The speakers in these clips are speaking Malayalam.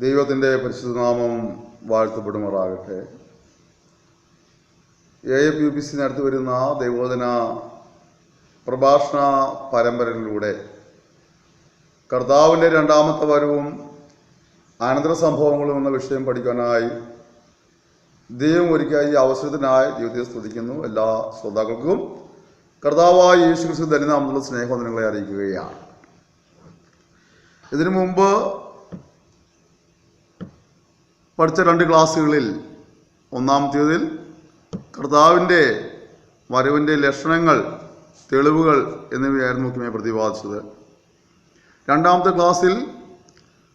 ദൈവത്തിൻ്റെ പരിശുദ്ധനാമം വാഴ്ത്തപ്പെടുമാറാകട്ടെ. AFUPC നടത്തി വരുന്ന ദൈവോധന പ്രഭാഷണ പരമ്പരയിലൂടെ കർത്താവിൻ്റെ രണ്ടാമത്തെ വരവും അനന്തര സംഭവങ്ങളും എന്ന വിഷയം പഠിക്കാനായി ദൈവം ഒരുക്കിയ ഈ അവസരത്തിനായി ദൈവത്തെ സ്തുതിക്കുന്നു. എല്ലാ ശ്രോതാക്കൾക്കും കർത്താവായ യേശു ക്രിസ്തു ധന്യനാമത്തിലുള്ള സ്നേഹവന്ദനങ്ങളെ അറിയിക്കുകയാണ്. ഇതിനു മുമ്പ് പഠിച്ച 2 ക്ലാസ്സുകളിൽ ഒന്നാമത്തേതിൽ കർത്താവിൻ്റെ വരവിൻ്റെ ലക്ഷണങ്ങൾ, തെളിവുകൾ എന്നിവയായിരുന്നു മുഖ്യമായി പ്രതിപാദിച്ചത്. രണ്ടാമത്തെ ക്ലാസ്സിൽ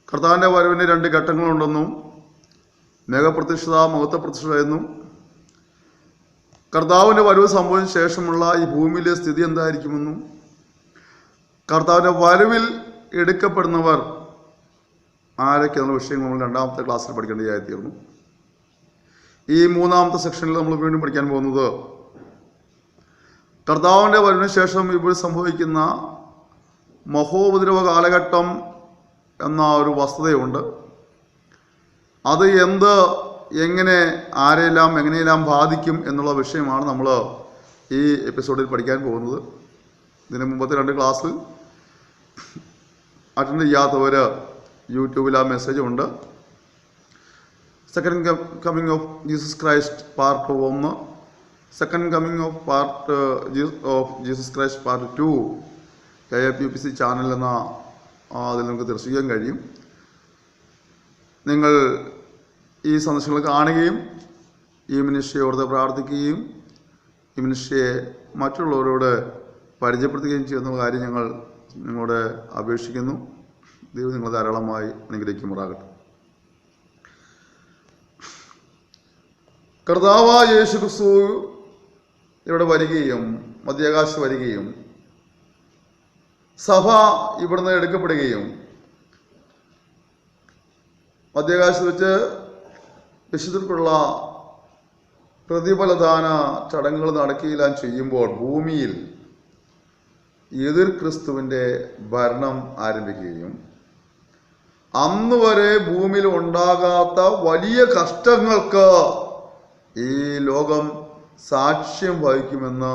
കർത്താവിൻ്റെ വരവിൻ്റെ 2 ഘട്ടങ്ങളുണ്ടെന്നും മേഘപ്രത്യക്ഷത, മഹത്വപ്രത്യക്ഷത എന്നും കർത്താവിൻ്റെ വരവ് സംഭവിച്ച ശേഷമുള്ള ഈ ഭൂമിയിലെ സ്ഥിതി എന്തായിരിക്കുമെന്നും കർത്താവിൻ്റെ വരവിൽ എടുക്കപ്പെടുന്നവർ ആരൊക്കെയുള്ള വിഷയങ്ങൾ നമ്മൾ രണ്ടാമത്തെ ക്ലാസ്സിൽ പഠിക്കേണ്ടതായിത്തീർന്നു. ഈ മൂന്നാമത്തെ സെക്ഷനിൽ നമ്മൾ വീണ്ടും പഠിക്കാൻ പോകുന്നത് കർത്താവിൻ്റെ വരവിന് ശേഷം ഇപ്പോൾ സംഭവിക്കുന്ന മഹോപദ്രവ കാലഘട്ടം എന്ന ഒരു വസ്തുതയുണ്ട്. അത് എങ്ങനെ ആരെയെല്ലാം എങ്ങനെയെല്ലാം ബാധിക്കും എന്നുള്ള വിഷയമാണ് നമ്മൾ ഈ എപ്പിസോഡിൽ പഠിക്കാൻ പോകുന്നത്. ഇതിന് മുമ്പത്തെ 2 ക്ലാസ്സിൽ അറ്റൻഡ് ചെയ്യാത്തവർ യൂട്യൂബിൽ ആ മെസ്സേജുണ്ട്. Second coming of Jesus Christ part 1, second coming of Jesus Christ part 2 AFUPC channel എന്ന അതിൽ നമുക്ക് ദർശിക്കാൻ കഴിയും. നിങ്ങൾ ഈ സന്ദേശങ്ങൾ കാണുകയും ഈ മിനിസ്ട്രിയോട് പ്രാർത്ഥിക്കുകയും ഈ മിനിസ്ട്രിയെ മറ്റുള്ളവരോട് പരിചയപ്പെടുത്തുകയും ചെയ്യുന്ന കാര്യം ഞങ്ങൾ നിങ്ങളോട് അപേക്ഷിക്കുന്നു. ദൈവം നിങ്ങൾ ധാരാളമായി അനുഗ്രഹിക്കുമാറാകട്ടെ. കർത്താവായ യേശു ക്രിസ്തു ഇവിടെ വരികയും മധ്യാകാശത്ത് വരികയും സഭ ഇവിടുന്ന് എടുക്കപ്പെടുകയും മധ്യാകാശത്ത് വെച്ച് വിശുദ്ധർക്കുള്ള പ്രതിഫലദാന ചടങ്ങുകൾ നടക്കുകയെല്ലാം ചെയ്യുമ്പോൾ ഭൂമിയിൽ എതിർ ക്രിസ്തുവിൻ്റെ ഭരണം ആരംഭിക്കുകയും അന്ന് വരെ ഭൂമിയിൽ ഉണ്ടാകാത്ത വലിയ കഷ്ടങ്ങൾക്ക് ഈ ലോകം സാക്ഷ്യം വഹിക്കുമെന്ന്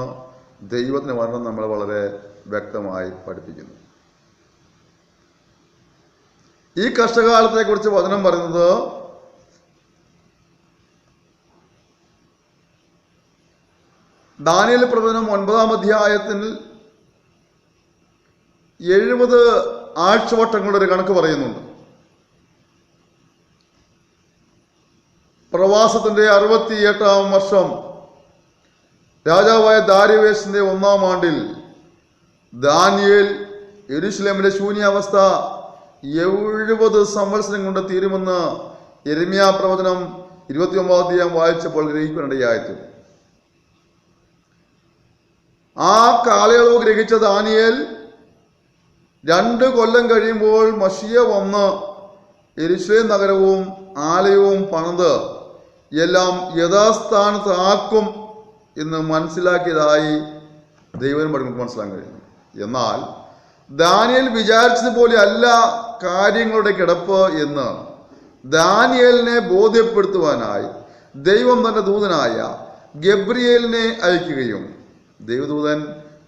ദൈവത്തിൻ്റെ വചനം നമ്മളെ വളരെ വ്യക്തമായി പഠിപ്പിക്കുന്നു. ഈ കഷ്ടകാലത്തെക്കുറിച്ച് വചനം പറയുന്നത് ദാനിയേൽ പ്രവചനം 9-ാം അധ്യായത്തിൽ 70 ആഴ്ചവട്ടങ്ങളുടെ ഒരു കണക്ക് പറയുന്നുണ്ട്. പ്രവാസത്തിൻ്റെ 68-ാം വർഷം രാജാവായ ദാരിവേശിന്റെ 1-ാം ആണ്ടിൽ ദാനിയേൽ യെരൂശലേമിലെ ശൂന്യാവസ്ഥ 70 സംവത്സരം കൊണ്ട് തീരുമെന്ന് യെരമ്യാ പ്രവചനം 29-ാം അധ്യായം വായിച്ചപ്പോൾ ഗ്രഹിക്കാനിടയായി. ആ കാലയളവ് ഗ്രഹിച്ച ദാനിയേൽ 2 കൊല്ലം കഴിയുമ്പോൾ മശിയ വന്ന് യെരൂശലേം നഗരവും ആലയവും പണിത് എല്ലാം യഥാസ്ഥാനത്താക്കും എന്ന് മനസ്സിലാക്കിയതായി ദൈവം പഠിക്കുമ്പോൾ മനസ്സിലാക്കാൻ കഴിയുന്നു. എന്നാൽ ദാനിയേൽ വിചാരിച്ചതുപോലെ അല്ല കാര്യങ്ങളുടെ കിടപ്പ് എന്ന് ദാനിയേലിനെ ബോധ്യപ്പെടുത്തുവാനായി ദൈവം തൻ്റെ ദൂതനായ ഗബ്രിയേലിനെ അയക്കുകയും ദൈവദൂതൻ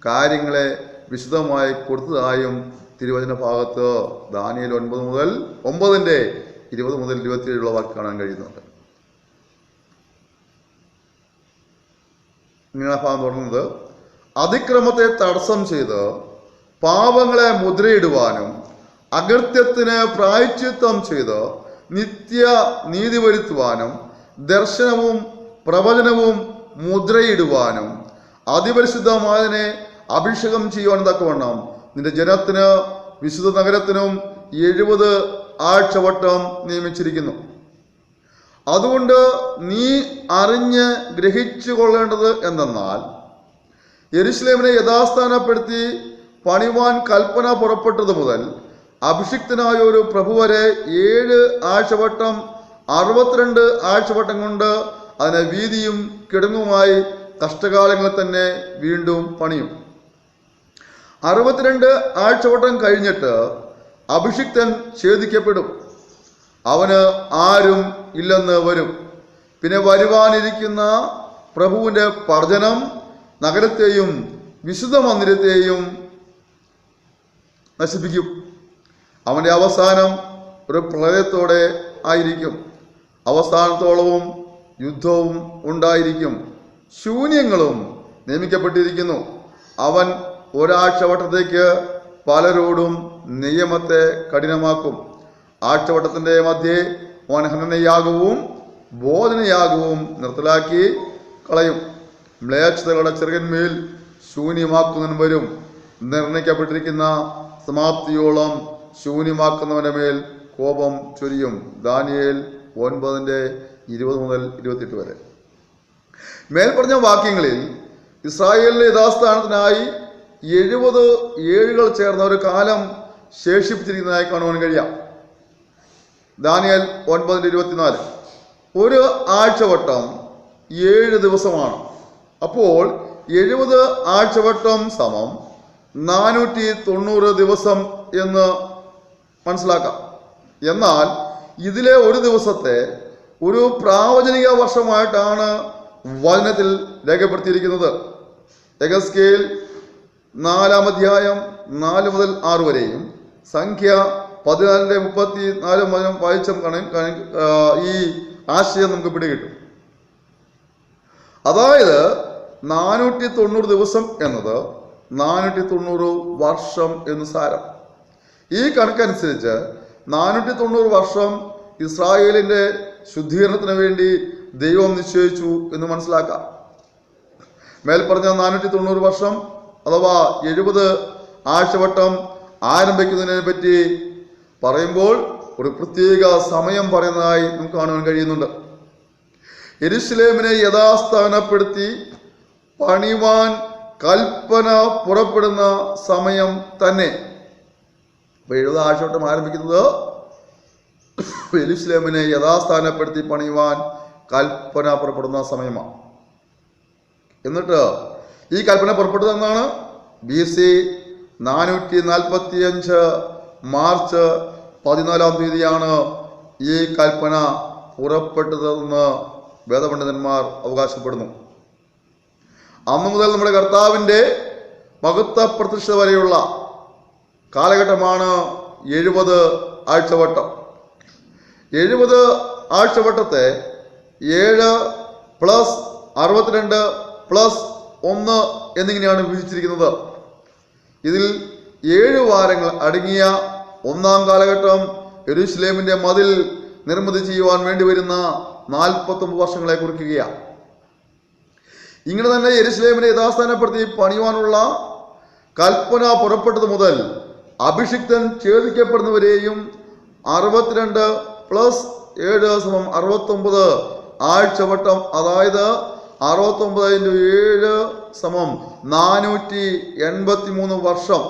കാര്യങ്ങളെ വിശദമായി കൊടുത്തതായും തിരുവചന ഭാഗത്ത് ദാനിയേൽ 9-ന്റെ 20 മുതൽ 27 വാക്ക് കാണാൻ കഴിയുന്നുണ്ട്. ഇങ്ങനെ ഭാഗം തുടങ്ങുന്നത്, അതിക്രമത്തെ തടസ്സം ചെയ്ത് പാപങ്ങളെ മുദ്രയിടുവാനും അകൃത്യത്തിന് പ്രായശ്ചിത്തം ചെയ്ത് നിത്യ നീതി വരുത്തുവാനും ദർശനവും പ്രവചനവും മുദ്രയിടുവാനും അതിപരിശുദ്ധമായതിനെ അഭിഷേകം ചെയ്യുവാൻ തക്കവണ്ണം നിന്റെ ജനത്തിന് വിശുദ്ധ നഗരത്തിനും 70 ആഴ്ചവട്ടം നിയമിച്ചിരിക്കുന്നു. അതുകൊണ്ട് നീ അറിഞ്ഞ് ഗ്രഹിച്ചു കൊള്ളേണ്ടത് എന്തെന്നാൽ യെരൂശലേമിനെ യഥാസ്ഥാനപ്പെടുത്തി പണിവാൻ കൽപ്പന പുറപ്പെട്ടത് മുതൽ അഭിഷിക്തനായ ഒരു പ്രഭു വരെ 7 ആഴ്ചവട്ടം 62 ആഴ്ചവട്ടം കൊണ്ട് അതിനെ വീതിയും കിടങ്ങുമായി കഷ്ടകാലങ്ങളിൽ തന്നെ വീണ്ടും പണിയും. 62 ആഴ്ചവട്ടം കഴിഞ്ഞിട്ട് അഭിഷിക്തൻ ഛേദിക്കപ്പെടും. അവന് ആരും ഇല്ലെന്ന് വരും. പിന്നെ വരുവാനിരിക്കുന്ന പ്രഭുവിൻ്റെ പർജനം നഗരത്തെയും വിശുദ്ധ മന്ദിരത്തെയും നശിപ്പിക്കും. അവൻ്റെ അവസാനം ഒരു പ്രളയത്തോടെ ആയിരിക്കും. അവസാനത്തോളവും യുദ്ധവും ഉണ്ടായിരിക്കും. ശൂന്യങ്ങളും നിയമിക്കപ്പെട്ടിരിക്കുന്നു. അവൻ ഒരാഴ്ചവട്ടത്തേക്ക് പലരോടും നിയമത്തെ കഠിനമാക്കും. ആഴ്ചവട്ടത്തിൻ്റെ മധ്യേ അവൻ ഹനനയാഗവും ബോധനയാഗവും നിർത്തലാക്കി കളയും. മ്ലേച്ഛതകളുടെ ചെറുകന്മേൽ ശൂന്യമാക്കുന്നവൻ വരും. നിർണയിക്കപ്പെട്ടിരിക്കുന്ന സമാപ്തിയോളം ശൂന്യമാക്കുന്നവൻ്റെ മേൽ കോപം ചൊരിയും. ദാനിയേൽ 9:20 മുതൽ 28 വരെ. മേൽപ്പറഞ്ഞ വാക്യങ്ങളിൽ ഇസ്രായേലിന്റെ യഥാസ്ഥാനത്തിനായി 70 ഏഴുകൾ ചേർന്ന ഒരു കാലം ശേഷിപ്പിച്ചിരിക്കുന്നതായി കാണുവാൻ കഴിയാം. ദാനിയേൽ 9:24. ഒരു ആഴ്ചവട്ടം 7 ദിവസമാണ്. അപ്പോൾ 70 ആഴ്ചവട്ടം സമം 490 ദിവസം എന്ന് മനസ്സിലാക്കാം. എന്നാൽ ഇതിലെ ഒരു ദിവസത്തെ ഒരു പ്രാവചനിക വർഷമായിട്ടാണ് വചനത്തിൽ രേഖപ്പെടുത്തിയിരിക്കുന്നത്. യെഹെസ്കേൽ 4-ാം അധ്യായം 4 മുതൽ 6 വരെയും സംഖ്യ 14:34 മുതൽ വായിച്ച ഈ ആശയം നമുക്ക് പിടികിട്ടും. അതായത് 490 ദിവസം എന്നത് 490 വർഷം എന്ന് സാരം. ഈ കണക്കനുസരിച്ച് 490 വർഷം ഇസ്രായേലിന്റെ ശുദ്ധീകരണത്തിന് വേണ്ടി ദൈവം നിശ്ചയിച്ചു എന്ന് മനസ്സിലാക്കാം. മേൽപ്പറഞ്ഞ 490 വർഷം അഥവാ 70 ആഴ്ചവട്ടം ആരംഭിക്കുന്നതിനെ പറ്റി പറയുമ്പോൾ ഒരു പ്രത്യേക സമയം പറയുന്നതായി നമുക്ക് കാണുവാൻ കഴിയുന്നുണ്ട്. യെരൂശലേമിനെ യഥാസ്ഥാനപ്പെടുത്തി പണിവാൻ കൽപ്പന പുറപ്പെടുന്ന സമയം തന്നെ. 70 ആഴ്ചവട്ടം ആരംഭിക്കുന്നത് യെരൂശലേമിനെ യഥാസ്ഥാനപ്പെടുത്തി പണിയുവാൻ കൽപ്പന പുറപ്പെടുന്ന സമയമാണ്. എന്നിട്ട് ഈ കൽപ്പന പുറപ്പെട്ടതെന്നാണ് BC 445 മാർച്ച് 14-ാം തീയതിയാണ് ഈ കൽപ്പന പുറപ്പെട്ടതെന്ന് വേദപണ്ഡിതന്മാർ അവകാശപ്പെടുന്നു. അന്നു മുതൽ നമ്മുടെ കർത്താവിൻ്റെ മഹത്വ പ്രതിഷ്ഠ വരെയുള്ള കാലഘട്ടമാണ് 70 ആഴ്ചവട്ടം. 70 ആഴ്ചവട്ടത്തെ 7 + 62 + 1 എന്നിങ്ങനെയാണ് വിഭജിച്ചിരിക്കുന്നത്. ഇതിൽ 7 വാരങ്ങൾ അടങ്ങിയ 1-ാം കാലഘട്ടം യെരൂശലേമിന്റെ മതിൽ നിർമ്മിതി ചെയ്യുവാൻ വേണ്ടി വരുന്ന 49 വർഷങ്ങളെ കുറിക്കുകയാണ്. ഇങ്ങനെ തന്നെ യെരൂശലേമിനെ യഥാസ്ഥാനപ്പെടുത്തി പണിയുവാനുള്ള കൽപ്പന പുറപ്പെട്ടത് മുതൽ അഭിഷിക്തൻ ഛേദിക്കപ്പെടുന്നവരെയും 62 + 7 = 69 ആഴ്ചവട്ടം, അതായത് 69 × 7 = 483 വർഷം.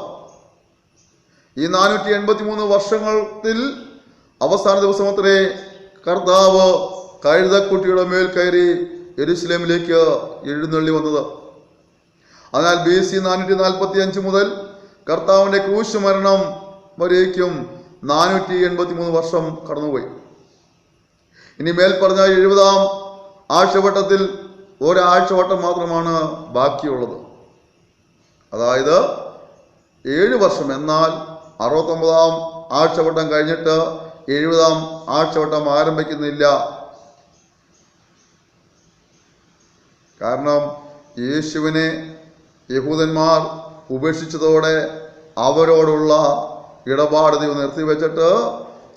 ഈ 483 വർഷങ്ങളിൽ അവസാന ദിവസം അത്രേ കർത്താവ് കഴുതക്കുട്ടിയുടെ മേൽ കയറി യെരൂശലേമിലേക്ക് എഴുന്നള്ളി വന്നത്. അതിനാൽ BC 445 മുതൽ കർത്താവിന്റെ ക്രൂശ് മരണം വരേക്കും 483 വർഷം കടന്നുപോയി. ഇനി മേൽ പറഞ്ഞ 70-ാം ആഴ്ചവട്ടത്തിൽ ഒരാഴ്ചവട്ടം മാത്രമാണ് ബാക്കിയുള്ളത്. അതായത് 7 വർഷം. എന്നാൽ 69-ാം ആഴ്ചവട്ടം കഴിഞ്ഞിട്ട് 70-ാം ആഴ്ചവട്ടം ആരംഭിക്കുന്നില്ല. കാരണം യേശുവിനെ യഹൂദന്മാർ ഉപേക്ഷിച്ചതോടെ അവരോടുള്ള ഇടപാട് ദൈവം നിർത്തിവെച്ചിട്ട്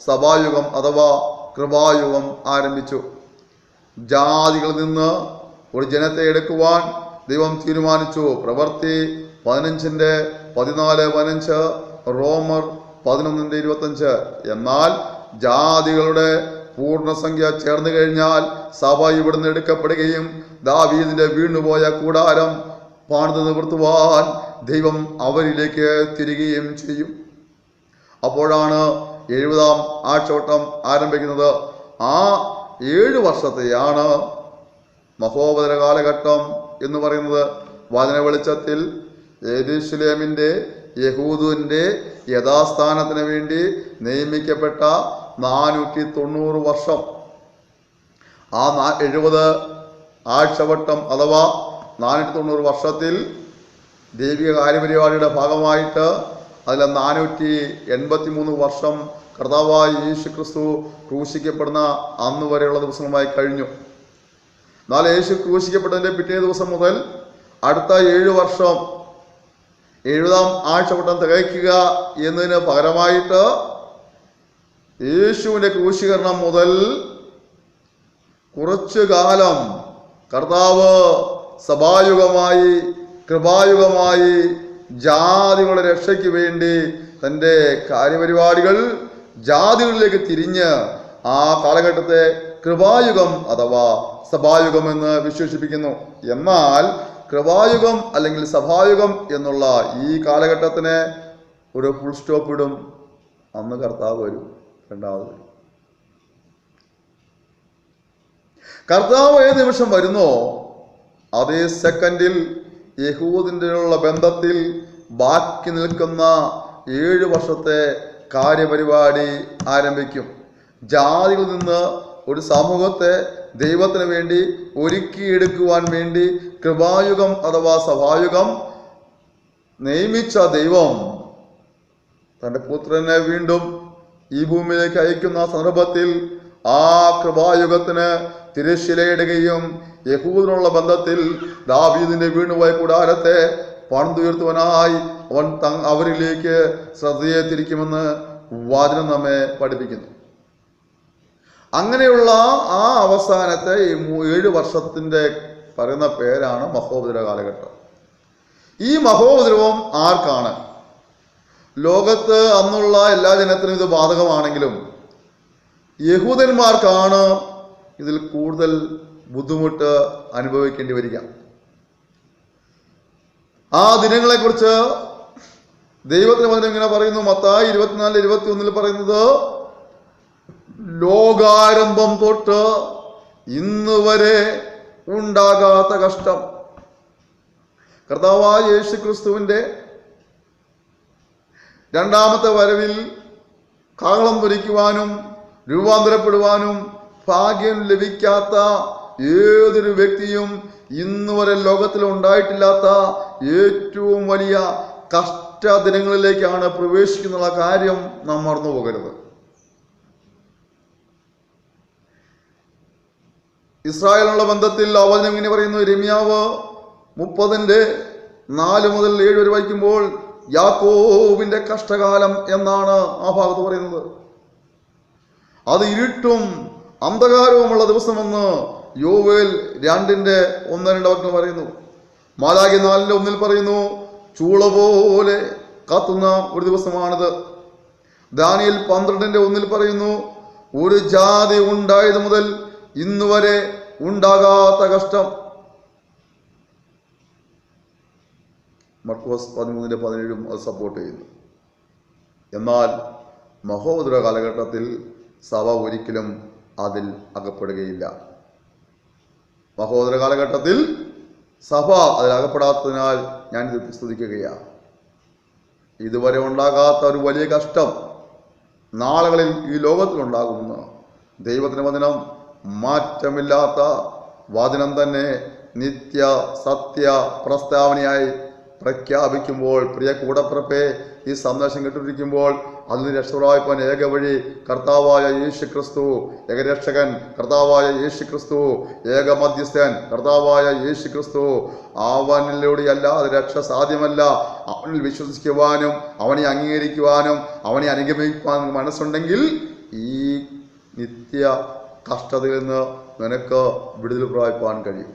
സഭായുഗം അഥവാ കൃപായുഗം ആരംഭിച്ചു. ജാതികളിൽ നിന്ന് ഒരു ജനത്തെ എടുക്കുവാൻ ദൈവം തീരുമാനിച്ചു. പ്രവൃത്തി 15:14-15, റോമർ 11:25. എന്നാൽ ജാതികളുടെ പൂർണ്ണസംഖ്യ ചേർന്ന് കഴിഞ്ഞാൽ സഭ ഇവിടുന്ന് എടുക്കപ്പെടുകയും ദാവീദിന്റെ വീണുപോയ കൂടാരം പണിത് നിവർത്തുവാൻ ദൈവം അവരിലേക്ക് തിരികുകയും ചെയ്യും. അപ്പോഴാണ് 70-ാം ആഴ്ചവട്ടം ആരംഭിക്കുന്നത്. ആ 7 വർഷത്തെയാണ് മഹോപദ്ര കാലഘട്ടം എന്ന് പറയുന്നത്. വചന വെളിച്ചത്തിൽ യെരൂശലേമിന്റെ യഹൂദിന്റെ യഥാസ്ഥാനത്തിന് വേണ്ടി നിയമിക്കപ്പെട്ട 490 വർഷം. ആ 70 ആഴ്ചവട്ടം അഥവാ 490 വർഷത്തിൽ ദൈവിക കാര്യപരിപാടിയുടെ ഭാഗമായിട്ട് അതിൽ 483 വർഷം കർത്താവായ യേശു ക്രിസ്തു ക്രൂശിക്കപ്പെടുന്ന അന്ന് വരെയുള്ള ദിവസങ്ങളുമായി കഴിഞ്ഞു. എന്നാൽ യേശു ക്രൂശിക്കപ്പെട്ടതിൻ്റെ പിറ്റേ ദിവസം മുതൽ അടുത്ത 7 വർഷം 70-ാം ആഴ്ചവട്ടം തികയ്ക്കുക എന്നതിന് പകരമായിട്ട് യേശുവിൻ്റെ ക്രൂശീകരണം മുതൽ കുറച്ചു കാലം കർത്താവ് സഭായുഗമായി കൃപായുഗമായി ജാതികളുടെ രക്ഷയ്ക്ക് വേണ്ടി തൻ്റെ കാര്യപരിപാടികൾ ജാതികളിലേക്ക് തിരിഞ്ഞ് ആ കാലഘട്ടത്തെ കൃപായുഗം അഥവാ സഭായുഗം എന്ന് വിശേഷിപ്പിക്കുന്നു. എന്നാൽ കൃപായുഗം അല്ലെങ്കിൽ സഭായുഗം എന്നുള്ള ഈ കാലഘട്ടത്തിന് ഒരു ഫുൾ സ്റ്റോപ്പ് ഇടും. അന്ന് കർത്താവ് വരും, രണ്ടാമത് വരും. കർത്താവ് ഏത് നിമിഷം വരുന്നോ അതേ സെക്കൻഡിൽ യഹൂദിൻ്റെയുള്ള ബന്ധത്തിൽ ബാക്കി നിൽക്കുന്ന 7 വർഷത്തെ കാര്യപരിപാടി ആരംഭിക്കും. ജാതികളിൽ നിന്ന് ഒരു സമൂഹത്തെ ദൈവത്തിന് വേണ്ടി ഒരുക്കിയെടുക്കുവാൻ വേണ്ടി കൃപായുഗം അഥവാ സഭായുഗം നിയമിച്ച ദൈവം തൻ്റെ പുത്രനെ വീണ്ടും ഈ ഭൂമിയിലേക്ക് അയക്കുന്ന സന്ദർഭത്തിൽ ആ കൃപായുഗത്തിന് തിരശ്ശിലയിടുകയും യഹൂദിനുള്ള ബന്ധത്തിൽ ദാവീദിന്റെ വീണുപോയ കൂടാരത്തെ പണിതുയർത്തുവാനായി അവൻ അവരിലേക്ക് ശ്രദ്ധയെ തിരിക്കുമെന്ന് വചനം നമ്മെ പഠിപ്പിക്കുന്നു. അങ്ങനെയുള്ള ആ അവസാനത്തെ ഈ 7 വർഷത്തിൻ്റെ പറയുന്ന പേരാണ് മഹോപദ്രവ കാലഘട്ടം. ഈ മഹോപദ്രവം ആർക്കാണ്? ലോകത്ത് അന്നുള്ള എല്ലാ ജനത്തിനും ഇത് ബാധകമാണെങ്കിലും യഹൂദന്മാർക്കാണ് ഇതിൽ കൂടുതൽ ബുദ്ധിമുട്ട് അനുഭവിക്കേണ്ടി വരിക. ആ ദിനങ്ങളെക്കുറിച്ച് ദൈവത്തിന് വചനം ഇങ്ങനെ പറയുന്നു. മത്തായി 24:21 പറയുന്നത്, ലോകാരംഭം തൊട്ട് ഇന്ന് വരെ ഉണ്ടാകാത്ത കഷ്ടം. കർത്താവായ യേശു ക്രിസ്തുവിന്റെ രണ്ടാമത്തെ വരവിൽ കാഹളം ധരിക്കുവാനും രൂപാന്തരപ്പെടുവാനും ഭാഗ്യം ലഭിക്കാത്ത ഏതൊരു വ്യക്തിയും ഇന്ന് വരെ ലോകത്തിൽ ഉണ്ടായിട്ടില്ലാത്ത ഏറ്റവും വലിയ കഷ്ടദിനങ്ങളിലേക്കാണ് പ്രവേശിക്കുന്ന കാര്യം നാം മറന്നു പോകരുത്. ഇസ്രായേലിനുള്ള ബന്ധത്തിൽ വചനം ഇങ്ങനെ പറയുന്നു. യിരെമ്യാവ് 30:4 മുതൽ 7 വരെ വായിക്കുമ്പോൾ യാക്കോബിന്റെ കഷ്ടകാലം എന്നാണ് ആ ഭാഗത്ത് പറയുന്നത്. അത് ഇരുട്ടും അന്ധകാരവുമുള്ള ദിവസമെന്ന് യോവേൽ 2:1-2 വാക്യങ്ങൾ പറയുന്നു. മാലാഖി 4:1 പറയുന്നു, ചൂള പോലെ കത്തുന്ന ഒരു ദിവസമാണിത്. ദാനിയേൽ 12:1 പറയുന്നു, ഒരു ജാതി ഉണ്ടായത് മുതൽ ഇന്ന് വരെ ഉണ്ടാകാത്ത കഷ്ടം. മർക്കോസ് 13:17 അത് സപ്പോർട്ട് ചെയ്യുന്നു. എന്നാൽ മഹോദര കാലഘട്ടത്തിൽ സഭ ഒരിക്കലും അതിൽ അകപ്പെടുകയില്ല. മഹോദര കാലഘട്ടത്തിൽ സഭ അതിലകപ്പെടാത്തതിനാൽ ഞാനിത് സ്തുതിക്കുകയാണ്. ഇതുവരെ ഉണ്ടാകാത്ത ഒരു വലിയ കഷ്ടം നാളുകളിൽ ഈ ലോകത്തിലുണ്ടാകുമെന്ന് ദൈവത്തിന്റെ വചനം മാറ്റമില്ലാത്ത വചനം തന്നെ നിത്യ സത്യ പ്രസ്താവനയായി പ്രഖ്യാപിക്കുമ്പോൾ, പ്രിയ കൂടപ്പിറപ്പെ, ഈ സന്ദേശം കേട്ടിരിക്കുമ്പോൾ അതിന് രക്ഷപ്രാപിപ്പാൻ ഏക വഴി കർത്താവായ യേശു ക്രിസ്തു, ഏകരക്ഷകൻ കർത്താവായ യേശു ക്രിസ്തു, ഏക മധ്യസ്ഥൻ കർത്താവായ യേശു ക്രിസ്തു. അവനിലൂടെ അല്ലാതെ രക്ഷ സാധ്യമല്ല. അവനിൽ വിശ്വസിക്കുവാനും അവനെ അംഗീകരിക്കുവാനും അവനെ അനുഗമിക്കുവാനും മനസ്സുണ്ടെങ്കിൽ ഈ നിത്യ കഷ്ടതയിൽ നിന്ന് നിനക്ക് വിടുതൽ പ്രാപിപ്പാൻ കഴിയും.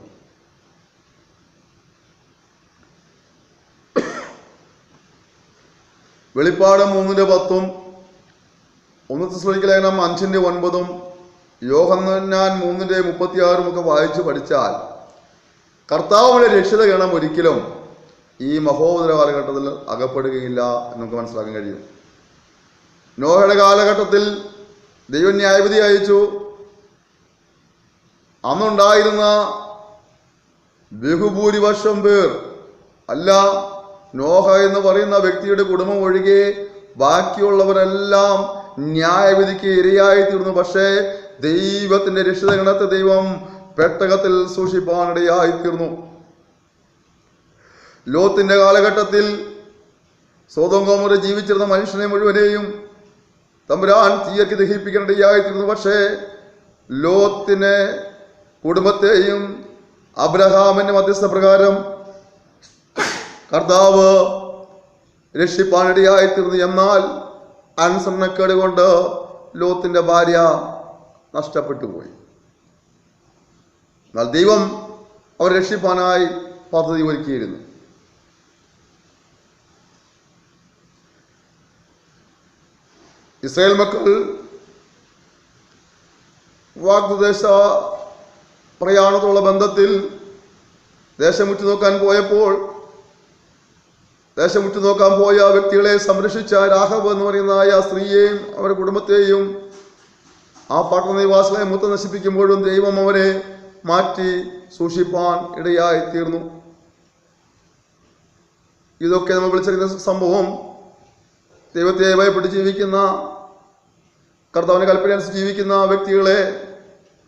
വെളിപ്പാട് 3:10, 1 തെസ്സലോനിക്ക ലേഖനം 5:9, യോഹന്നാൻ 3:36 ഒക്കെ വായിച്ച് പഠിച്ചാൽ കർത്താവിന്റെ രക്ഷിതഗണം ഒരിക്കലും ഈ മഹോദര കാലഘട്ടത്തിൽ അകപ്പെടുകയില്ല എന്ന് നമുക്ക് മനസ്സിലാക്കാൻ കഴിയും. നോഹയുടെ കാലഘട്ടത്തിൽ ദൈവം ന്യായവിധി അയച്ചു. അന്നുണ്ടായിരുന്ന ബഹുഭൂരിപക്ഷം പേർ, അല്ല നോഹ എന്ന് പറയുന്ന വ്യക്തിയുടെ കുടുംബം ഒഴികെ ബാക്കിയുള്ളവരെല്ലാം ന്യായവിധിക്ക് ഇരയായി തീർന്നു. പക്ഷേ ദൈവത്തിന്റെ രക്ഷിതഗണത്തെ ദൈവം പെട്ടകത്തിൽ സൂക്ഷിപ്പാനിടയായി തീർന്നു. ലോത്തിന്റെ കാലഘട്ടത്തിൽ സോദോം ഗോമോര ജീവിച്ചിരുന്ന മനുഷ്യനെ മുഴുവനെയും തമ്പുരാൻ തീയക്ക് ദഹിപ്പിക്കാനിടയായി തീർന്നു. പക്ഷേ ലോത്തിനെ കുടുംബത്തെയും അബ്രഹാമിന്റെ മധ്യസ്ഥ പ്രകാരം കർത്താവ് രക്ഷിപ്പാനിടയായി തീർന്നു. എന്നാൽ അനുസരണക്കേട് കൊണ്ട് ലോത്തിന്റെ ഭാര്യ നഷ്ടപ്പെട്ടു പോയി. എന്നാൽ ദൈവം അവരെ രക്ഷിപ്പാനായി പദ്ധതി ഒരുക്കിയിരുന്നു. ഇസ്രായേൽ മക്കൾ വാഗ്ദേശ പ്രയാണത്തുള്ള ബന്ധത്തിൽ ദേശം ഉറ്റുനോക്കാൻ പോയ വ്യക്തികളെ സംരക്ഷിച്ച രാഹബ് എന്ന് പറയുന്ന ആ സ്ത്രീയെയും അവരുടെ കുടുംബത്തെയും ആ പട്ടണനിവാസികളെ മൊത്തം നശിപ്പിക്കുമ്പോഴും ദൈവം അവരെ മാറ്റി സൂക്ഷിപ്പാൻ ഇടയായി തീർന്നു. ഇതൊക്കെ നമ്മൾ വിളിച്ചിരിക്കുന്ന സംഭവം ദൈവത്തെ ഭയപ്പെട്ട് ജീവിക്കുന്ന, കർത്താവിന്റെ കൽപ്പനയനുസരിച്ച് ജീവിക്കുന്ന വ്യക്തികളെ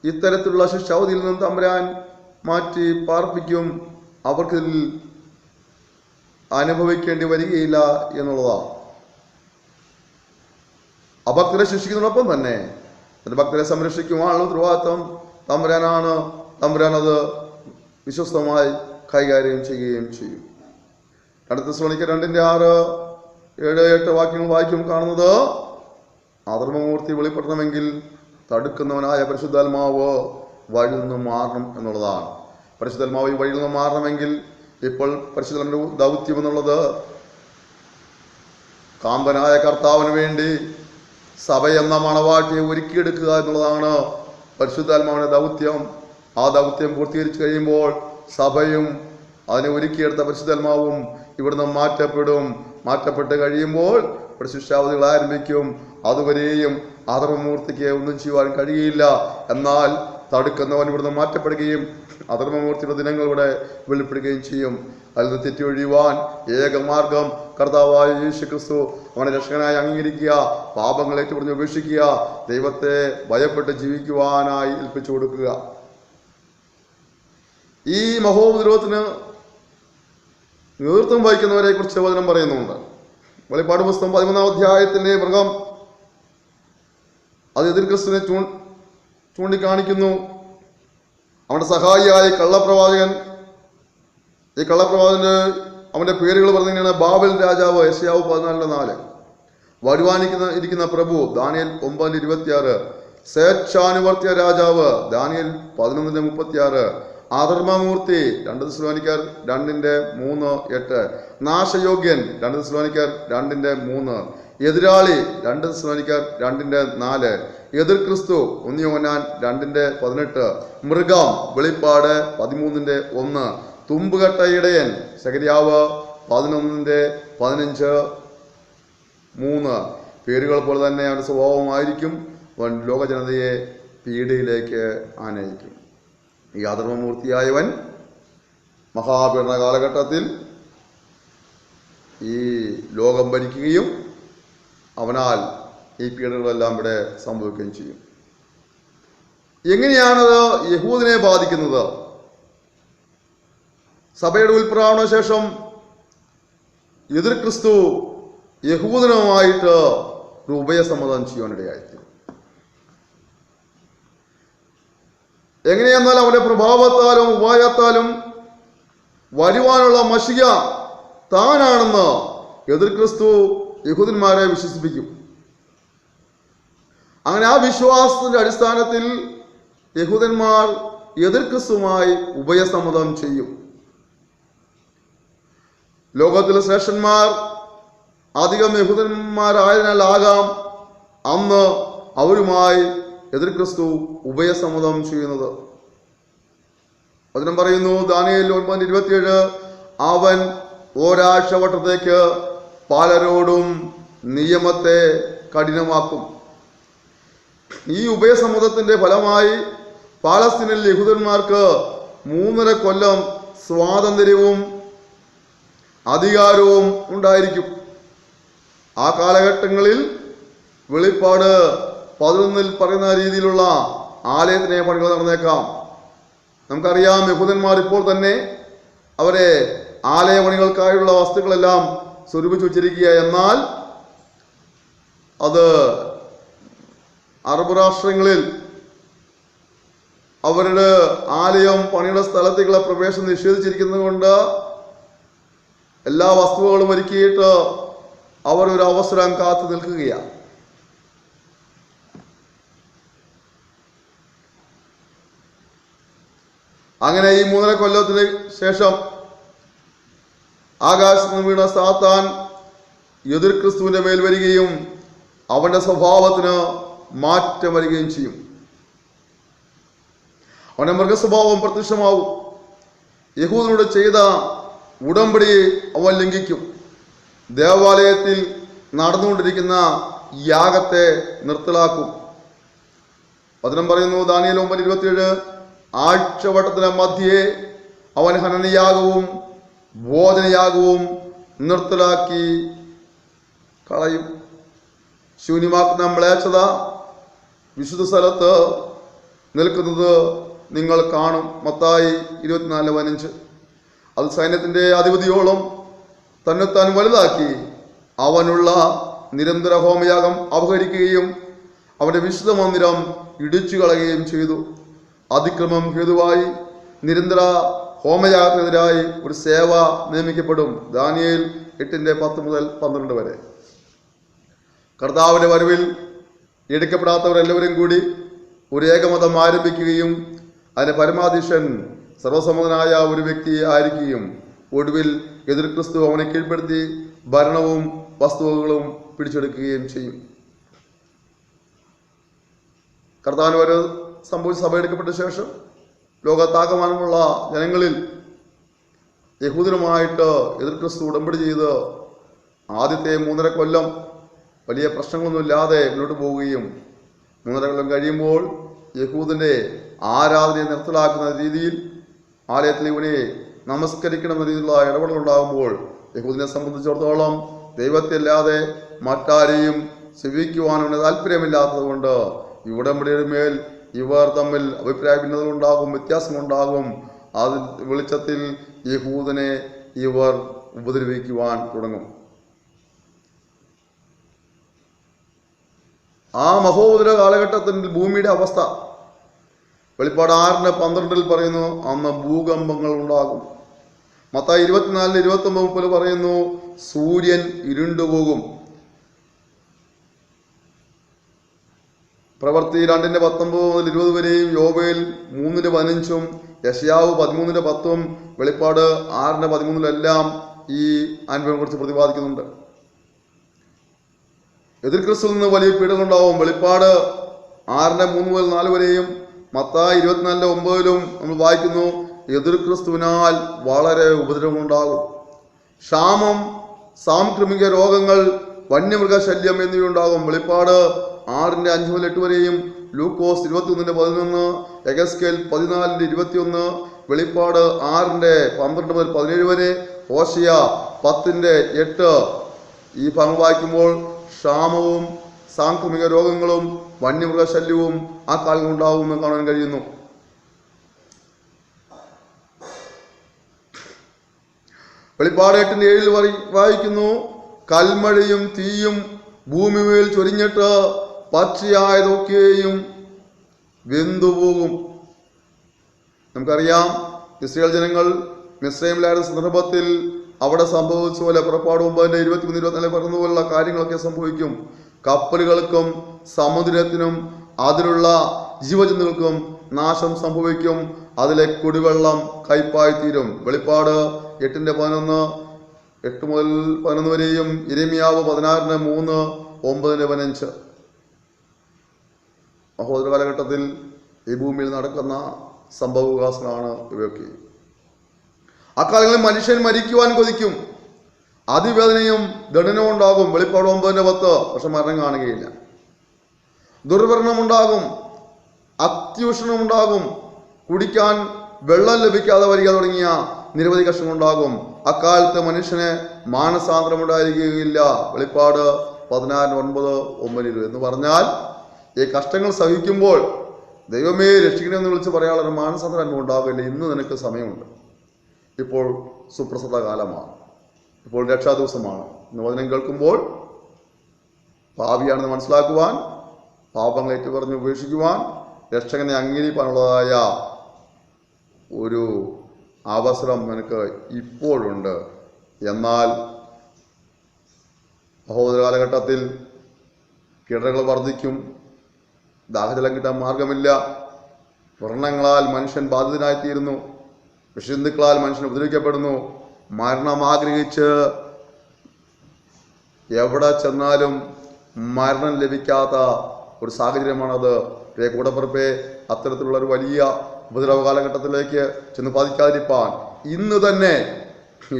ഇത്തരത്തിലുള്ള ശിക്ഷാവധിയിൽ നിന്നും തമ്പുരാൻ മാറ്റി പാർപ്പിക്കും. അവർക്ക് അനുഭവിക്കേണ്ടി വരികയില്ല എന്നുള്ളതാണ്. അഭക്തരെ ശിക്ഷിക്കുന്നതോടൊപ്പം തന്നെ അതിന്റെ ഭക്തരെ സംരക്ഷിക്കുവാനുള്ള ഉത്തരവാദിത്വം തമ്പുരാനാണ്. തമ്പുരാൻ അത് വിശ്വസ്തമായി കൈകാര്യം ചെയ്യുകയും ചെയ്യും. 2 തെസ്സലോനിക്കർ 2:6, 7, 8 വാക്യങ്ങൾ വായിക്കും കാണുന്നത്, അധർമ്മമൂർത്തി വെളിപ്പെടണമെങ്കിൽ തടുക്കുന്നവനായ പരിശുദ്ധാത്മാവ് വഴിയിൽ നിന്ന് മാറണം എന്നുള്ളതാണ്. പരിശുദ്ധാത്മാവ് ഈ വഴിയിൽ നിന്ന് മാറണമെങ്കിൽ ഇപ്പോൾ പരിശുദ്ധന്റെ ദൗത്യം എന്നുള്ളത് കാമ്പനായ കർത്താവിന് വേണ്ടി സഭയെന്ന മണവാട്ടിയെ ഒരുക്കിയെടുക്കുക എന്നുള്ളതാണ് പരിശുദ്ധാത്മാവിന്റെ ദൗത്യം. ആ ദൗത്യം പൂർത്തീകരിച്ചു കഴിയുമ്പോൾ സഭയും അതിനെ ഒരുക്കിയെടുത്ത പരിശുദ്ധാത്മാവും ഇവിടുന്ന് മാറ്റപ്പെട്ട് കഴിയുമ്പോൾ ശിക്ഷാവധികൾ ആരംഭിക്കും. അതുവരെയും അധർമ്മമൂർത്തിക്ക് ഒന്നും ചെയ്യുവാൻ കഴിയില്ല. എന്നാൽ തടുക്കുന്നവൻ ഇവിടുന്ന് മാറ്റപ്പെടുകയും അധർമ്മമൂർത്തിയുടെ ദിനങ്ങൾ ഇവിടെ വെളിപ്പെടുകയും ചെയ്യും. അതിൽ നിന്ന് തെറ്റി ഒഴിയുവാൻ ഏകമാർഗം കർത്താവായ യേശു ക്രിസ്തു അവനെ രക്ഷകനായി അംഗീകരിക്കുക, പാപങ്ങൾ ഏറ്റുപറഞ്ഞ് ഉപേക്ഷിക്കുക, ദൈവത്തെ ഭയപ്പെട്ട് ജീവിക്കുവാനായി ഏൽപ്പിച്ചു കൊടുക്കുക. ഈ മഹോപദ്രവത്തിന് നേതൃത്വം വഹിക്കുന്നവരെ കുറിച്ച് വചനം പറയുന്നുണ്ട്. വെളിപ്പാട് പുസ്തകം 13-ാം അധ്യായത്തിലെ മൃഗം അത് എതിർ ക്രിസ്തുവിനെ ചൂണ്ടിക്കാണിക്കുന്നു. അവന്റെ സഹായിയായ കള്ളപ്രവാചകൻ, ഈ കള്ളപ്രവാചകന്റെ അവന്റെ പേരുകൾ പറഞ്ഞിങ്ങനെയാണ്: ബാബൽ രാജാവ് യെശയ്യാവ് 14:4, വരുവാനിരിക്കുന്ന പ്രഭു ദാനിയേൽ 9:26, സ്വേച്ഛാനുവർത്തിയ രാജാവ് ദാനിയേൽ 11:36, അധർമ്മമൂർത്തി 2 തെസ്സലോനിക്കർ 2:3-8, നാശയോഗ്യൻ 2 തെസ്സലോനിക്കർ 2:3, എതിരാളി 2 തെസ്സലോനിക്കർ 2:4, എതിർ ക്രിസ്തു 1 യോഹന്നാൻ 2:18, മൃഗം വെളിപ്പാട് 13:1, തുമ്പുകെട്ട ഇടയൻ സെഖര്യാവ് 11:15-3. പേരുകൾ പോലെ തന്നെ അവന്റെ സ്വഭാവമായിരിക്കും. അവൻ ലോകജനതയെ പീഡയിലേക്ക് ആനയിക്കും. ഈ അധർമ്മമൂർത്തിയായവൻ മഹാപീഡന കാലഘട്ടത്തിൽ ഈ ലോകം ഭരിക്കുകയും അവനാൽ ഈ പീഡനങ്ങളെല്ലാം ഇവിടെ സംഭവിക്കുകയും ചെയ്യും. എങ്ങനെയാണത് യഹൂദിനെ ബാധിക്കുന്നത്? സഭയുടെ ഉൽപ്രാവണ ശേഷം എതിർ ക്രിസ്തു യഹൂദനുമായിട്ട് ഒരു ഉഭയസമ്മതം ചെയ്യാനിടയായിത്തീരും. എങ്ങനെയെന്നാൽ അവന്റെ പ്രഭാവത്താലും ഉപായത്താലും വരുവാനുള്ള മശിയ താനാണെന്ന് എതിർ ക്രിസ്തു യഹൂദന്മാരെ വിശ്വസിപ്പിക്കും. അങ്ങനെ ആ വിശ്വാസത്തിന്റെ അടിസ്ഥാനത്തിൽ യഹൂദന്മാർ എതിർ ക്രിസ്തുവുമായി ഉഭയസമ്മതം ചെയ്യും. ലോകത്തിലെ ശ്രേഷ്ഠന്മാർ അധികം യഹൂദന്മാരായതിനാലാകാം അന്ന് അവരുമായി എതിർ ക്രിസ്തു ഉഭയസമ്മതം ചെയ്യുന്നത്. വചനം പറയുന്നു, ദാനിയേൽ 9:27, അവൻ ഒരാഴ്ചവട്ടത്തേക്ക് പലരോടും നിയമത്തെ കഠിനമാക്കും. ഈ ഉഭയസമ്മതത്തിന്റെ ഫലമായി പാലസ്തീനിൽ യഹൂദന്മാർക്ക് 3.5 കൊല്ലം സ്വാതന്ത്ര്യവും അധികാരവും ഉണ്ടായിരിക്കും. ആ കാലഘട്ടങ്ങളിൽ വെളിപ്പാട് 11 പറയുന്ന രീതിയിലുള്ള ആലയത്തിനെ പണികൾ നടന്നേക്കാം. നമുക്കറിയാം, യഹൂദന്മാർ ഇപ്പോൾ തന്നെ അവരെ ആലയ പണികൾക്കായുള്ള വസ്തുക്കളെല്ലാം സ്വരൂപിച്ചു വച്ചിരിക്കുക. എന്നാൽ അത് അറബ് രാഷ്ട്രങ്ങളിൽ അവരുടെ ആലയം പണിയുടെ സ്ഥലത്തേക്കുള്ള പ്രവേശനം നിഷേധിച്ചിരിക്കുന്നത് കൊണ്ട് എല്ലാ വസ്തുക്കളും ഒരുക്കിയിട്ട് അവർ ഒരു അവസരം കാത്തു നിൽക്കുകയാണ്. അങ്ങനെ ഈ 3.5 കൊല്ലത്തിന് ശേഷം ആകാശത്ത് നിന്ന് വീണ സാത്താൻ എതിർ ക്രിസ്തുവിന്റെ മേൽ വരികയും അവന്റെ സ്വഭാവത്തിന് മാറ്റം വരികയും ചെയ്യും. അവന്റെ മൃഗസ്വഭാവം പ്രത്യക്ഷമാവും. യഹൂദനോട് ചെയ്ത ഉടമ്പടി അവൻ ലംഘിക്കും. ദേവാലയത്തിൽ നടന്നുകൊണ്ടിരിക്കുന്ന യാഗത്തെ നിർത്തലാക്കും. വചനം പറയുന്നു, ദാനിയേൽ 9:27, ആഴ്ചവട്ടത്തിന് മധ്യേ അവൻ ഹനനയാഗവും ഭോജനയാഗവും നിർത്തലാക്കി കളയും. ശൂന്യമാക്കുന്ന മ്ലേച്ഛത വിശുദ്ധ സ്ഥലത്ത് നിൽക്കുന്നത് നിങ്ങൾ കാണും. മത്തായി 24:15. അത് സൈന്യത്തിന്റെ അധിപതിയോളം തന്നെത്താൻ വലുതാക്കി അവനുള്ള നിരന്തര ഹോമയാഗം അപഹരിക്കുകയും അവന്റെ വിശുദ്ധ മന്ദിരം ഇടിച്ചു കളയുകയും ചെയ്തു. അതിക്രമം ഹേതുവായി നിരന്തര ഹോമയാഗത്തിനെതിരായി ഒരു സേവ നിയമിക്കപ്പെടും. ദാനിയേൽ 8:10 മുതൽ 12 വരെ. കർത്താവിന്റെ വരവിൽ എടുക്കപ്പെടാത്തവരെല്ലാവരും കൂടി ഒരു ഏകമതം ആരംഭിക്കുകയും അതിന്റെ പരമാധീശൻ സർവസമ്മതനായ ഒരു വ്യക്തി ആയിരിക്കുകയും ഒടുവിൽ എതിർ ക്രിസ്തു അവനെ കീഴ്പ്പെടുത്തി ഭരണവും വസ്തുവകകളും പിടിച്ചെടുക്കുകയും ചെയ്യും. കർത്താവിന് വരെ സംഭവിച്ച സഭ എടുക്കപ്പെട്ട ശേഷം ലോകത്താകമാനമുള്ള ജനങ്ങളിൽ യഹൂദനുമായിട്ട് എതിർ ക്രിസ്തു ഉടമ്പടി ചെയ്ത് ആദ്യത്തെ 3.5 കൊല്ലം വലിയ പ്രശ്നങ്ങളൊന്നുമില്ലാതെ മുന്നോട്ട് പോവുകയും 3.5 കൊല്ലം കഴിയുമ്പോൾ യഹൂദന്റെ ആരാധനയെ നിർത്തലാക്കുന്ന രീതിയിൽ ആലയത്തിൽ ഇവനെ നമസ്കരിക്കണം എന്ന രീതിയിലുള്ള ഇടപെടലുണ്ടാകുമ്പോൾ യഹൂദിനെ സംബന്ധിച്ചിടത്തോളം ദൈവത്തെ അല്ലാതെ മറ്റാരെയും സെവിക്കുവാനുള്ള താല്പര്യമില്ലാത്തത് കൊണ്ട് ഈ ഉടമ്പടിയുടെ മേൽ ഇവർ തമ്മിൽ അഭിപ്രായ ഭിന്നതകളുണ്ടാകും, വ്യത്യാസങ്ങളുണ്ടാകും. അത് വെളിച്ചത്തിൽ യഹൂദനെ ഇവർ ഉപദ്രവിക്കുവാൻ തുടങ്ങും. ആ മഹോദര കാലഘട്ടത്തിൽ ഭൂമിയുടെ അവസ്ഥ വെളിപ്പാട് 6:12 പറയുന്നു, അന്ന് ഭൂകമ്പങ്ങൾ ഉണ്ടാകും. മത്തായി 24:29 പറയുന്നു, സൂര്യൻ ഇരുണ്ടുപോകും. പ്രവൃത്തി 2:19 മുതൽ 20 വരെയും, യോബേൽ 3:15, യെശയ്യാവ് 13:10, വെളിപ്പാട് 6:13 ഈ അനുഭവം കുറിച്ച് പ്രതിപാദിക്കുന്നുണ്ട്. എതിർ ക്രിസ്തുവിൽ നിന്ന് വലിയ പീഡനമുണ്ടാവും. വെളിപ്പാട് 6:3 മുതൽ 4 വരെയും, മത്തായി 24:9 നമ്മൾ വായിക്കുന്നു, എതിർ ക്രിസ്തുവിനാൽ വളരെ ഉപദ്രവമുണ്ടാകും. ക്ഷാമം, സാംക്രമിക രോഗങ്ങൾ, വന്യമൃഗശല്യം എന്നിവയുണ്ടാകും. വെളിപ്പാട് 6:5 മുതൽ 8 വരെയും, ലൂക്കോസ് 21:11, എഗസ്കേൽ 14:21, വെളിപ്പാട് 6:12 മുതൽ 17 വരെ, ഹോശയ്യ 10:8 ഈ ഭാഗം വായിക്കുമ്പോൾ ക്ഷാമവും സാംക്രമിക രോഗങ്ങളും വന്യമൃഗശല്യവും ആ കാലം ഉണ്ടാകുമെന്ന് കാണാൻ കഴിയുന്നു. വെളിപ്പാട് 8:7 വായിക്കുന്നു, കൽമഴയും തീയും ഭൂമിമേൽ ചൊരിഞ്ഞിട്ട് പച്ചയായതൊക്കെയും വെന്തുപോകും. നമുക്കറിയാം, ഇസ്രായേൽ ജനങ്ങൾ മിസ്രൈമിലായിരുന്ന സന്ദർഭത്തിൽ അവിടെ സംഭവിച്ച പോലെ പുറപ്പാട് 9:23-24 പറഞ്ഞതുപോലുള്ള കാര്യങ്ങളൊക്കെ സംഭവിക്കും. കപ്പലുകൾക്കും സമുദ്രത്തിനും അതിലുള്ള ജീവജന്തുക്കൾക്കും നാശം സംഭവിക്കും. അതിലെ കുടിവെള്ളം കയ്പായി തീരും. വെളിപ്പാട് 8:11, 8 മുതൽ 11 വരെയും, യിരെമ്യാവ് 16:3, 9:15. മഹോദര കാലഘട്ടത്തിൽ ഈ ഭൂമിയിൽ നടക്കുന്ന സംഭവവികാസങ്ങളാണ് ഇവയൊക്കെ. അക്കാലങ്ങളിൽ മനുഷ്യൻ മരിക്കുവാൻ കൊതിക്കും, അതിവേദനയും ദണ്ഡനവും ഉണ്ടാകും. വെളിപ്പാട് 9:10, പക്ഷെ മരണം കാണുകയില്ല. ദുർഭരണമുണ്ടാകും, അത്യുഷ്ണമുണ്ടാകും, കുടിക്കാൻ വെള്ളം ലഭിക്കാതെ വരിക തുടങ്ങിയ നിരവധി കഷ്ടങ്ങളുണ്ടാകും. അക്കാലത്ത് മനുഷ്യന് മാനസാന്തരം ഉണ്ടായിരിക്കുകയില്ല. വെളിപ്പാട് 16:9 എന്ന് പറഞ്ഞാൽ ഈ കഷ്ടങ്ങൾ സഹിക്കുമ്പോൾ ദൈവമേ രക്ഷിക്കണമെന്ന് വിളിച്ച് പറയാനുള്ള ഒരു മാനസാന്തരം അനുഭവം ഉണ്ടാകില്ല. ഇന്ന് നിനക്ക് സമയമുണ്ട്. ഇപ്പോൾ സുപ്രസിദ്ധ കാലമാണ്, ഇപ്പോൾ രക്ഷാ ദിവസമാണ്. ഇന്ന് വചനം കേൾക്കുമ്പോൾ പാപിയാണെന്ന് മനസ്സിലാക്കുവാൻ, പാപങ്ങൾ ഏറ്റുപറഞ്ഞ് ഉപേക്ഷിക്കുവാൻ, രക്ഷകനെ അംഗീകരിക്കാനുള്ളതായ ഒരു അവസരം നിനക്ക് ഇപ്പോഴുണ്ട്. എന്നാൽ മഹോദര കാലഘട്ടത്തിൽ കിണറുകൾ വർദ്ധിക്കും, ദാഹജലം കിട്ടാൻ മാർഗമില്ല, വ്രണങ്ങളാൽ മനുഷ്യൻ ബാധിതനായിത്തീരുന്നു, വിഷജന്തുക്കളാൽ മനുഷ്യൻ ഉപദ്രവിക്കപ്പെടുന്നു, മരണം ആഗ്രഹിച്ച് എവിടെ ചെന്നാലും മരണം ലഭിക്കാത്ത ഒരു സാഹചര്യമാണത്. പ്രിയ കൂടപ്പിറപ്പെ, അത്തരത്തിലുള്ള ഒരു വലിയ ഉപദ്രവ കാലഘട്ടത്തിലേക്ക് ചെന്ന് പതിക്കാതിരിപ്പാൻ ഇന്ന് തന്നെ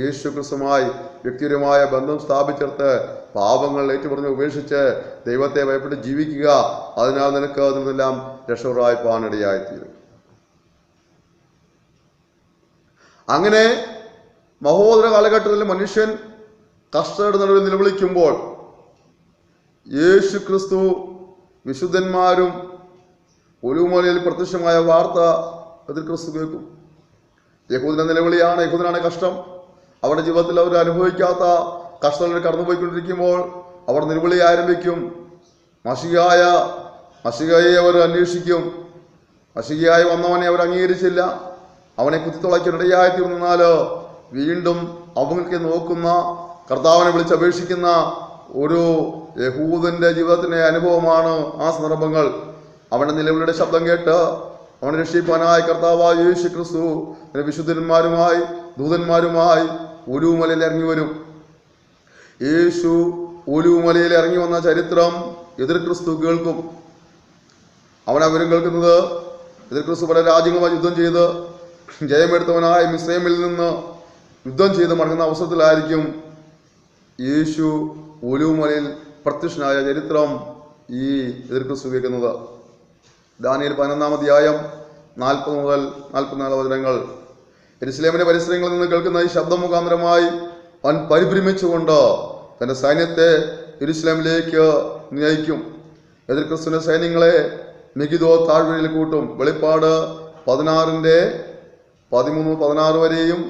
യേശു ക്രിസ്തുമായി വ്യക്തിപരമായ ബന്ധം സ്ഥാപിച്ചെടുത്ത് പാപങ്ങൾ ഏറ്റുപറഞ്ഞ് ഉപേക്ഷിച്ച് ദൈവത്തെ ഭയപ്പെട്ട് ജീവിക്കുക. അതിനാൽ നിനക്ക് അതിൽ നിന്നെല്ലാം രക്ഷകരായിപ്പാനിടയായിത്തീരും. അങ്ങനെ മഹോദര കാലഘട്ടത്തിൽ മനുഷ്യൻ കഷ്ടയുടെ നടുവിൽ നിലവിളിക്കുമ്പോൾ യേശു ക്രിസ്തു വിശുദ്ധന്മാരും ഒലിവുമലയിൽ പ്രത്യക്ഷമായ വാർത്ത അതിൽ ക്രിസ്തു കേൾക്കും. യഹൂദന്റെ നിലവിളിയാണ്, യഹൂദനാണ് കഷ്ടം. അവരുടെ ജീവിതത്തിൽ അവർ അനുഭവിക്കാത്ത കഷ്ടങ്ങൾ കടന്നുപോയിക്കൊണ്ടിരിക്കുമ്പോൾ അവർ നിലവിളി ആരംഭിക്കും. മശിഹയെ അവർ അന്വേഷിക്കും. മശിഹയായി വന്നവനെ അവർ അംഗീകരിച്ചില്ല. അവനെ കുത്തിത്തുളയ്ക്കാനിടയായിത്തീർന്നാൽ വീണ്ടും അവങ്ങൾക്ക് നോക്കുന്ന, കർത്താവിനെ വിളിച്ചപേക്ഷിക്കുന്ന ഒരു യഹൂദന്റെ ജീവിതത്തിന്റെ അനുഭവമാണ് ആ സന്ദർഭങ്ങൾ. അവന്റെ നിലവിളിയുടെ ശബ്ദം കേട്ട് അവനെ രക്ഷിപ്പാനായ കർത്താവായ യേശു ക്രിസ്തു വിശുദ്ധന്മാരുമായി ദൂതന്മാരുമായി ഒലിവുമലയിൽ ഇറങ്ങി വരും. യേശു ഒലിവുമലയിൽ ഇറങ്ങി വന്ന ചരിത്രം എതിർ ക്രിസ്തു കേൾക്കും. അവരും കേൾക്കുന്നത് എതിർ ക്രിസ്തു പല രാജ്യങ്ങളുമായി യുദ്ധം ചെയ്ത് ജയമെടുത്തവനായ മിസ്രൈമിൽ നിന്ന് യുദ്ധം ചെയ്ത് മടങ്ങുന്ന അവസരത്തിലായിരിക്കും യേശു ഒലിവുമലയിൽ പ്രത്യക്ഷനായ ചരിത്രം ഈ എതിർ ക്രിസ്തു കേൾക്കുന്നത്. ദാനിയേൽ 11-ാം അധ്യായം 40 മുതൽ 44 വചനങ്ങൾ. യെരൂശലേമിന്റെ പരിസരങ്ങളിൽ നിന്ന് കേൾക്കുന്ന ഈ ശബ്ദം മുഖാന്തരമായി അവൻ പരിഭ്രമിച്ചുകൊണ്ട് തന്റെ സൈന്യത്തെ യെരൂശലേമിലേക്ക് നയിക്കും. എതിർ ക്രിസ്തുവിന്റെ സൈന്യങ്ങളെ മെഗിദോ താഴ്വരയിൽ കൂട്ടും. വെളിപ്പാട് 16:13-16 വരെയും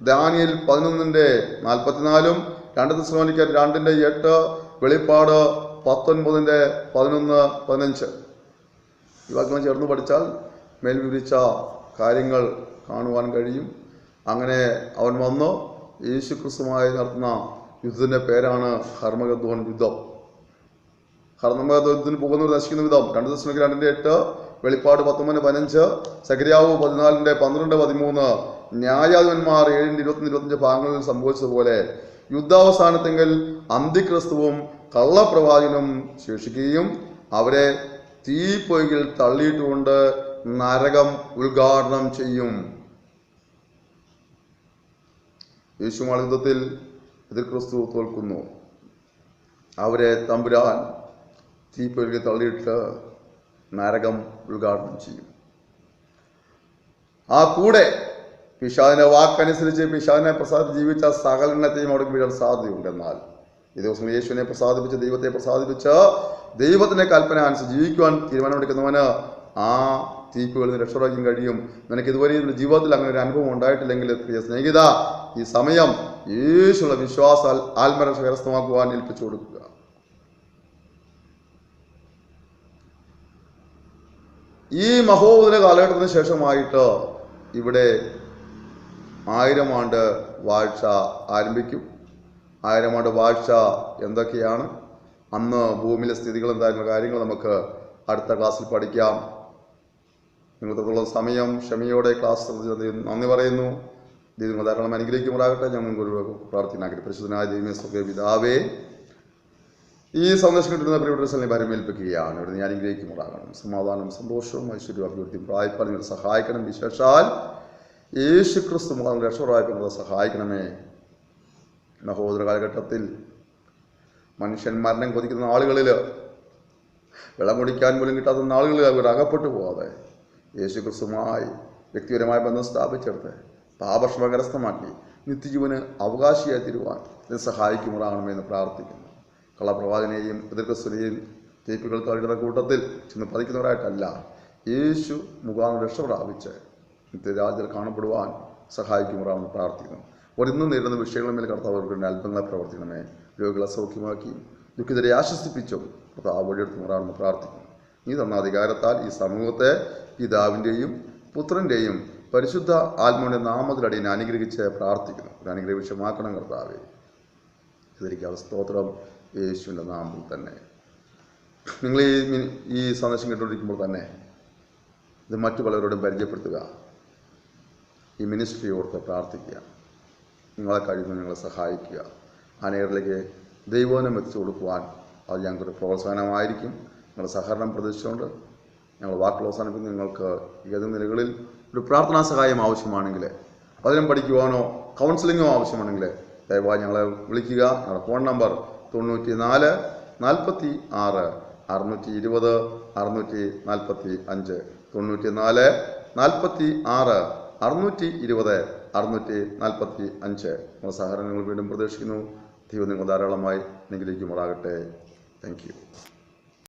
ദാനിയേൽ 11:44, 2 തെസ്സലോനിക്കർ 2:8, വെളിപ്പാട് 19:11-15 ഈ വാക്യങ്ങൾ ചേർന്ന് പഠിച്ചാൽ മേൽ വിവരിച്ച കാര്യങ്ങൾ കാണുവാൻ കഴിയും. അങ്ങനെ അവൻ വന്ന് യേശു ക്രിസ്തുമായി നടത്തുന്ന യുദ്ധത്തിന്റെ പേരാണ് ഹർമഗദ്ദോൻ യുദ്ധം. ഹർമഗദ്ദോൻ യുദ്ധത്തിന് പോകുന്നവർ നശിക്കുന്ന വിധം 2 തെസ്സലോനിക്കർ 2:8, വെളിപ്പാട് 19:15, സഖര്യാവ് 14:12-13, ന്യായാധിപന്മാർ 7:21-25 ഭാഗങ്ങളിൽ സംഭവിച്ചതുപോലെ യുദ്ധാവസാനത്തെങ്കിൽ അന്തിക്രിസ്തുവും കള്ളപ്രവാചകനും ശേഷിക്കുകയും അവരെ തീപ്പൊയ്കിൽ തള്ളിയിട്ടുകൊണ്ട് നരകം ഉദ്ഘാടനം ചെയ്യും. യേശുമാൾ യുദ്ധത്തിൽ എതിർ ക്രിസ്തു തോൽക്കുന്നു. അവരെ തമ്പുരാൻ തീപ്പൊയ്കിൽ തള്ളിയിട്ട് നരകം ഉദ്ഘാടനം ചെയ്യും. ആ കൂടെ പിശാചിന്റെ വാക്കനുസരിച്ച് പിശാചിനെ പ്രസാദിച്ച് ജീവിച്ച സകലനെയും അവിടെ വീഴാൻ സാധ്യതയുണ്ട്. എന്നാൽ ഈ ദിവസം യേശുവിനെ പ്രസാദിപ്പിച്ച് ദൈവത്തെ പ്രസാദിപ്പിച്ച് ദൈവത്തിന്റെ കൽപ്പന അനുസരിച്ച് ജീവിക്കുവാൻ തീരുമാനമെടുക്കുന്നവന് ആ തീപ്പുകളിൽ നിന്ന് രക്ഷപ്പെടാൻ കഴിയും. നിനക്ക് ഇതുവരെ ജീവിതത്തിൽ അങ്ങനെ ഒരു അനുഭവം ഉണ്ടായിട്ടില്ലെങ്കിൽ പ്രിയ സ്നേഹിത, ഈ സമയം യേശുള്ള വിശ്വാസ ആത്മരക്ഷ കരസ്ഥമാക്കുവാൻ ഏൽപ്പിച്ചു കൊടുക്കുക. ഈ മഹോദര കാലഘട്ടത്തിന് ശേഷമായിട്ട് ഇവിടെ 1000 ആണ്ട് വാഴ്ച ആരംഭിക്കും. 1000 ആണ്ട് വാഴ്ച എന്തൊക്കെയാണ്, അന്ന് ഭൂമിയിലെ സ്ഥിതികൾ എന്തായിരുന്ന കാര്യങ്ങൾ നമുക്ക് അടുത്ത ക്ലാസ്സിൽ പഠിക്കാം. നിങ്ങൾക്കുള്ള സമയം ക്ഷമയോടെ ക്ലാസ് നന്ദി പറയുന്നു. ദൈവം ധാരാളം അനുഗ്രഹിക്കുമാറാകട്ടെ. ഞാൻ നിങ്ങൾക്ക് പ്രാർത്ഥനയാക്കി പരിശുദ്ധനായ ദൈവമേ സ്വർഗ്ഗീയ പിതാവേ, ഈ സന്ദേശം കിട്ടുന്ന പ്രിയപ്പെട്ട ഭരമേൽപ്പിക്കുകയാണ്. ഇവിടെ ഞാൻ അനുഗ്രഹിക്കുമാറാകണം. സമാധാനം, സന്തോഷവും ഐശ്വര്യവും അഭിവൃദ്ധിയും പ്രായപ്പാൽ നിങ്ങൾ സഹായിക്കണം. വിശേഷാൽ യേശു ക്രിസ്തു മുഖാന്തരം രക്ഷപ്പെടാൻ സഹായിക്കണമേ. മഹോദര കാലഘട്ടത്തിൽ മനുഷ്യൻ മരണം കൊതിക്കുന്ന ആളുകളിൽ, വെള്ളം കുടിക്കാൻ പോലും കിട്ടാത്ത നാളുകളിൽ അവർ അകപ്പെട്ടു പോകാതെ യേശു ക്രിസ്തുമായി വ്യക്തിപരമായ ബന്ധം സ്ഥാപിച്ചെടുത്ത് പാപക്ഷമ കരസ്ഥമാക്കി നിത്യജീവന് അവകാശിയായി തീരുവാൻ ഇതിന് സഹായിക്കുമാറാകണമെന്ന് പ്രാർത്ഥിക്കുന്നു. കള്ളപ്രവാചനെയും എതിർക്രിസ്തുവിനെയും ടേപ്പുകൾ കളികളുടെ കൂട്ടത്തിൽ ചെന്ന് പതിക്കുന്നവരായിട്ടല്ല, യേശു മുഖാന്തരം രക്ഷ പ്രാപിച്ച് നിത്യരാജ്യത്തിൽ കാണപ്പെടുവാൻ സഹായിക്കുമാറാണെന്ന് പ്രാർത്ഥിക്കുന്നു. അവർ ഇന്നും നേരിടുന്ന വിഷയങ്ങളുമേൽ കർത്താവ് അവർക്ക് അത്ഭുതങ്ങളെ പ്രവർത്തിക്കണമേ. രോഗികളെ സൗഖ്യമാക്കി ദുഃഖിതരെ ആശ്വസിപ്പിച്ചും കർത്താവ് വഴിയെടുത്തുമാറാണെന്ന് പ്രാർത്ഥിക്കുന്നു. നീ തന്ന അധികാരത്താൽ ഈ സമൂഹത്തെ പിതാവിൻ്റെയും പുത്രൻ്റെയും പരിശുദ്ധ ആത്മാവിൻ്റെ നാമത്തിലടിയെ അനുഗ്രഹിച്ച് പ്രാർത്ഥിക്കുന്നു. ഒരു അനുഗ്രഹ വിഷയമാക്കണം കർത്താവേ. ഇതൊരിക്കൽ സ്തോത്രം യേശുവിൻ്റെ നാമത്തിൽ തന്നെ. നിങ്ങൾ ഈ സന്ദേശം കേട്ടുകൊണ്ടിരിക്കുമ്പോൾ തന്നെ ഇത് മറ്റു പലരോടും പരിചയപ്പെടുത്തുക. ഈ മിനിസ്ട്രി ഓർത്ത് പ്രാർത്ഥിക്കുക. നിങ്ങളെ കഴിയുന്ന നിങ്ങളെ സഹായിക്കുക. അനേകരിലേക്ക് ദൈവവചനം എത്തിച്ചു കൊടുക്കുവാൻ അത് ഞങ്ങൾക്കൊരു പ്രോത്സാഹനമായിരിക്കും. നിങ്ങളുടെ സഹകരണം പ്രതീക്ഷിച്ചുകൊണ്ട് ഞങ്ങൾ വാക്കുകൾ അവസാനിപ്പിക്കുന്നു. നിങ്ങൾക്ക് ഏത് നിലകളിൽ ഒരു പ്രാർത്ഥനാ സഹായം ആവശ്യമാണെങ്കിൽ, പതിനം പഠിക്കുവാനോ കൗൺസിലിങ്ങോ ആവശ്യമാണെങ്കിൽ ദയവായി ഞങ്ങളെ വിളിക്കുക. ഞങ്ങളുടെ ഫോൺ നമ്പർ 94 46 620 645 94 46 620 645. നമ്മുടെ സഹകരണങ്ങൾ വീണ്ടും പ്രതീക്ഷിക്കുന്നു. ദൈവം നിങ്ങൾ ധാരാളമായി അനുഗ്രഹിക്കുമാറാകട്ടെ. Thank you.